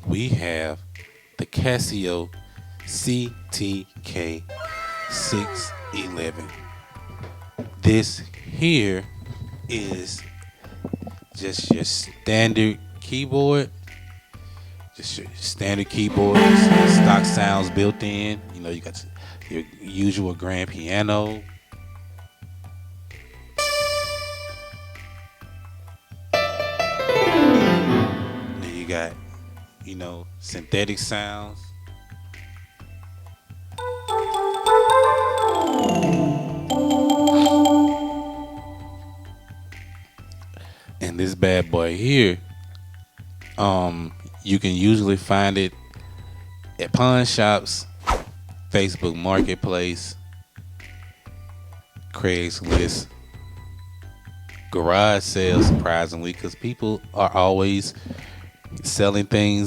we have the Casio CTK-611. This here is just your standard keyboard. Just your standard keyboard, stock sounds built in. You know, you got your usual grand piano. Then you got, synthetic sounds. And this bad boy here, you can usually find it at pawn shops, Facebook Marketplace, Craigslist, garage sales, surprisingly, because people are always selling things